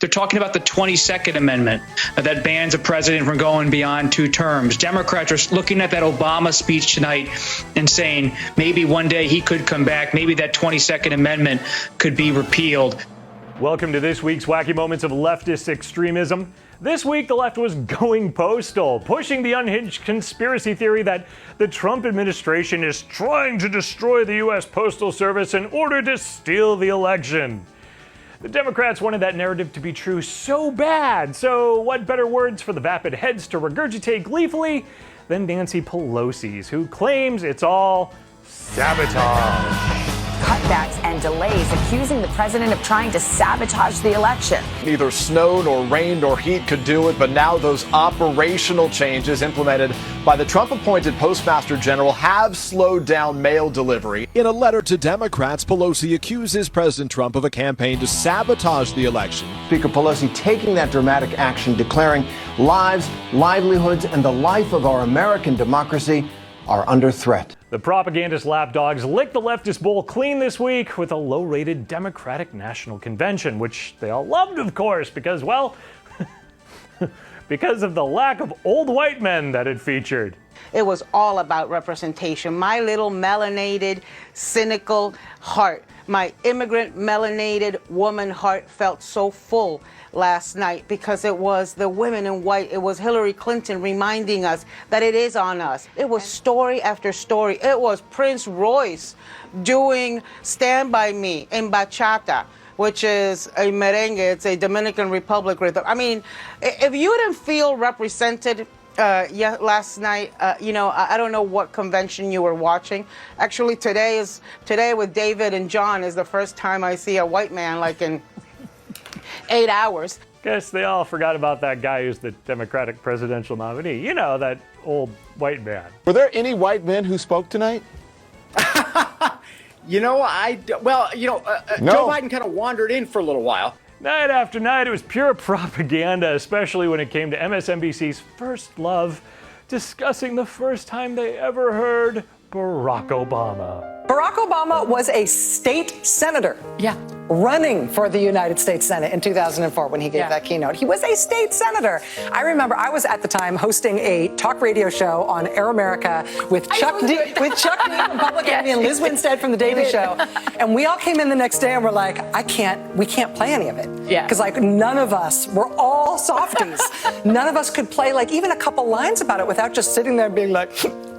They're talking about the 22nd Amendment that bans a president from going beyond 2 terms. Democrats are looking at that Obama speech tonight and saying maybe one day he could come back. Maybe that 22nd Amendment could be repealed. Welcome to this week's Wacky Moments of Leftist Extremism. This week, the left was going postal, pushing the unhinged conspiracy theory that the Trump administration is trying to destroy the U.S. Postal Service in order to steal the election. The Democrats wanted that narrative to be true so bad, so what better words for the vapid heads to regurgitate gleefully than Nancy Pelosi's, who claims it's all sabotage. Cutbacks and delays, accusing the president of trying to sabotage the election. Neither snow nor rain nor heat could do it, but now those operational changes implemented by the Trump-appointed Postmaster General have slowed down mail delivery. In a letter to Democrats, Pelosi accuses President Trump of a campaign to sabotage the election. Speaker Pelosi taking that dramatic action, declaring lives, livelihoods, and the life of our American democracy are under threat. The propagandist lapdogs licked the leftist bowl clean this week with a low-rated Democratic National Convention, which they all loved, of course, because, well, because of the lack of old white men that it featured. It was all about representation. My little melanated, cynical heart, my immigrant melanated woman heart felt so full last night because it was the women in white. It was Hillary Clinton reminding us that it is on us. It was story after story. It was Prince Royce doing Stand By Me in bachata, which is a merengue. It's a Dominican Republic rhythm. I mean, if you didn't feel represented last night, I don't know what convention you were watching. Actually, today with David and John is the first time I see a white man like in 8 hours. Guess they all forgot about that guy who's the Democratic presidential nominee. You know, that old white man. Were there any white men who spoke tonight? Joe Biden kind of wandered in for a little while. Night after night, it was pure propaganda, especially when it came to MSNBC's First Love, discussing the first time they ever heard Barack Obama. Barack Obama was a state senator. Yeah. Running for the United States Senate in 2004 when he gave that keynote. He was a state senator. I remember I was at the time hosting a talk radio show on Air America with Chuck D from Public Enemy and Liz Winstead from The Daily Show. And we all came in the next day and we're like, we can't play any of it. Yeah. Because none of us, we're all softies. None of us could play even a couple lines about it without just sitting there and being like,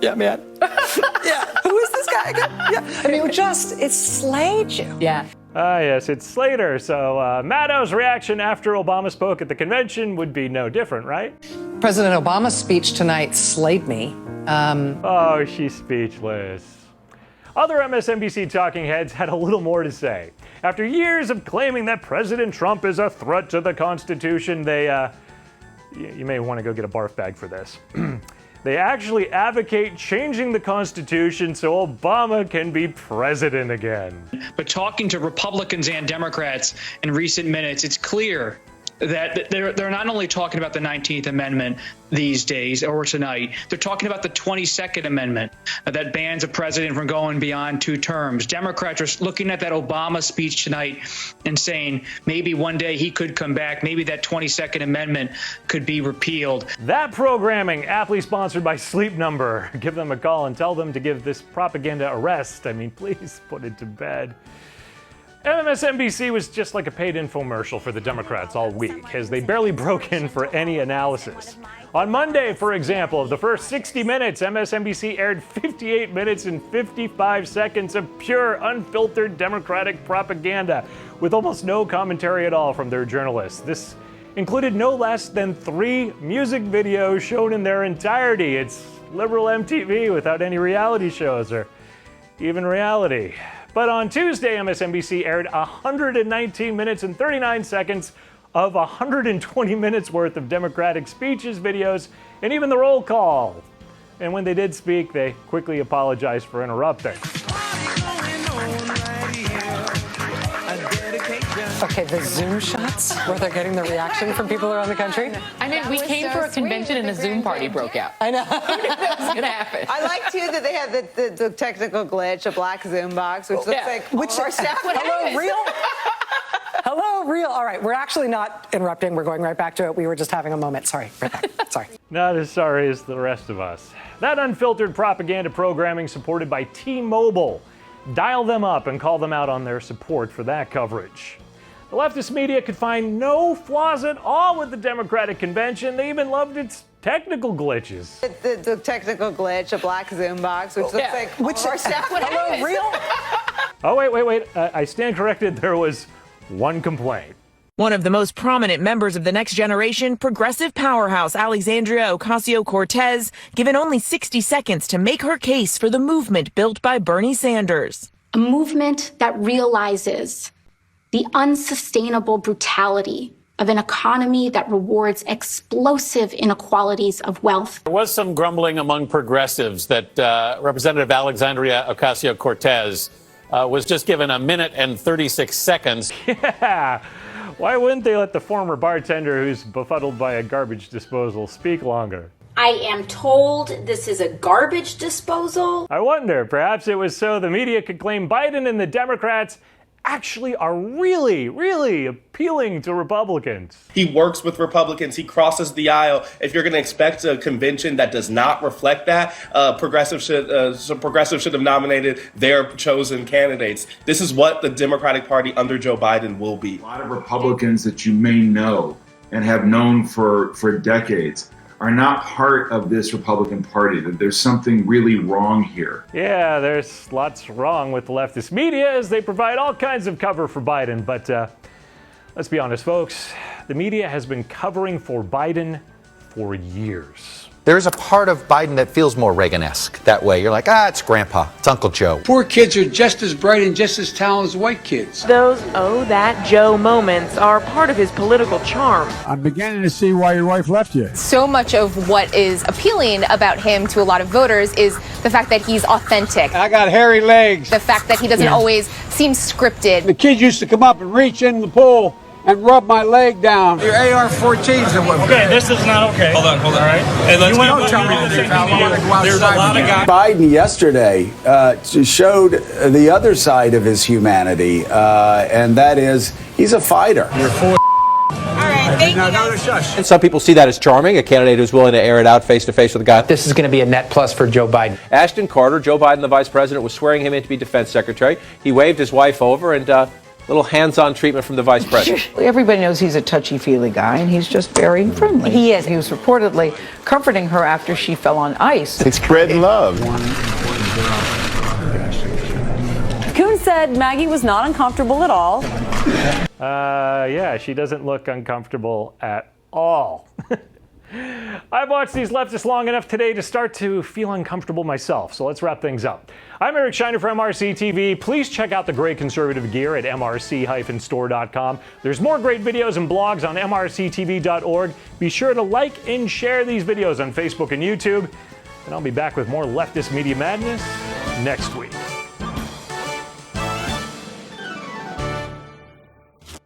yeah, man. Yeah. Who is this guy again? Yeah. I mean, it slayed you. Yeah. Yes, it's Slater. So Maddow's reaction after Obama spoke at the convention would be no different, right? President Obama's speech tonight slayed me. Oh, she's speechless. Other MSNBC talking heads had a little more to say. After years of claiming that President Trump is a threat to the Constitution, they, you may want to go get a barf bag for this. They actually advocate changing the Constitution so Obama can be president again. But talking to Republicans and Democrats in recent minutes, it's clear that they're not only talking about the 19th Amendment these days or tonight, they're talking about the 22nd Amendment that bans a president from going beyond 2 terms. Democrats are looking at that Obama speech tonight and saying maybe one day he could come back. Maybe that 22nd Amendment could be repealed. That programming, aptly sponsored by Sleep Number. Give them a call and tell them to give this propaganda a rest. I mean, please put it to bed. MSNBC was just like a paid infomercial for the Democrats all week, as they barely broke in for any analysis. On Monday, for example, of the first 60 minutes, MSNBC aired 58 minutes and 55 seconds of pure, unfiltered Democratic propaganda, with almost no commentary at all from their journalists. This included no less than 3 music videos shown in their entirety. It's liberal MTV without any reality shows or even reality. But on Tuesday, MSNBC aired 119 minutes and 39 seconds of 120 minutes worth of Democratic speeches, videos, and even the roll call. And when they did speak, they quickly apologized for interrupting. Okay, the Zoom shots where they're getting the reaction from people around the country. I mean, we came for a convention and a Zoom party broke out. I know. Who knew that was going to happen? I like, too, that they had the technical glitch, a black Zoom box, which looks like which our staff. hello, Hello, real. All right, we're actually not interrupting. We're going right back to it. We were just having a moment. Sorry. Right back. Sorry. Not as sorry as the rest of us. That unfiltered propaganda programming supported by T-Mobile. Dial them up and call them out on their support for that coverage. The leftist media could find no flaws at all with the Democratic convention. They even loved its technical glitches. The technical glitch, a black Zoom box, which looks like Which our staff would hello, have. real. Oh, wait. I stand corrected. There was one complaint. One of the most prominent members of the next generation, progressive powerhouse Alexandria Ocasio-Cortez, given only 60 seconds to make her case for the movement built by Bernie Sanders. A movement that realizes the unsustainable brutality of an economy that rewards explosive inequalities of wealth. There was some grumbling among progressives that Representative Alexandria Ocasio-Cortez was just given a minute and 36 seconds. Yeah. Why wouldn't they let the former bartender who's befuddled by a garbage disposal speak longer? I am told this is a garbage disposal. I wonder, perhaps it was so the media could claim Biden and the Democrats actually are really, really appealing to Republicans. He works with Republicans. He crosses the aisle. If you're going to expect a convention that does not reflect that, progressives should have nominated their chosen candidates. This is what the Democratic Party under Joe Biden will be. A lot of Republicans that you may know and have known for decades are not part of this Republican Party, that there's something really wrong here. Yeah, there's lots wrong with the leftist media as they provide all kinds of cover for Biden. But let's be honest, folks, the media has been covering for Biden for years. There's a part of Biden that feels more Reagan-esque that way. You're like, it's Grandpa, it's Uncle Joe. Poor kids are just as bright and just as talented as white kids. Those "oh, that Joe" moments are part of his political charm. I'm beginning to see why your wife left you. So much of what is appealing about him to a lot of voters is the fact that he's authentic. I got hairy legs. The fact that he doesn't always seem scripted. The kids used to come up and reach in the pool and rub my leg down. Your AR-14s are what. Okay, this is not okay. Hold on. All right. Hey, let's Don't tell me to do that. There's a lot of guys. Biden yesterday showed the other side of his humanity, and that is he's a fighter. You're full. And some people see that as charming, a candidate who's willing to air it out face to face with a guy. This is going to be a net plus for Joe Biden. Ashton Carter, Joe Biden, the vice president, was swearing him in to be defense secretary. He waved his wife over and little hands-on treatment from the vice president. Everybody knows he's a touchy-feely guy, and he's just very friendly. He is. He was reportedly comforting her after she fell on ice. It's spreading love. Coons said Maggie was not uncomfortable at all. Yeah, she doesn't look uncomfortable at all. I've watched these leftists long enough today to start to feel uncomfortable myself, so let's wrap things up. I'm Eric Shiner for MRC TV. Please check out the great conservative gear at mrc-store.com. There's more great videos and blogs on mrctv.org. Be sure to like and share these videos on Facebook and YouTube. And I'll be back with more leftist media madness next week.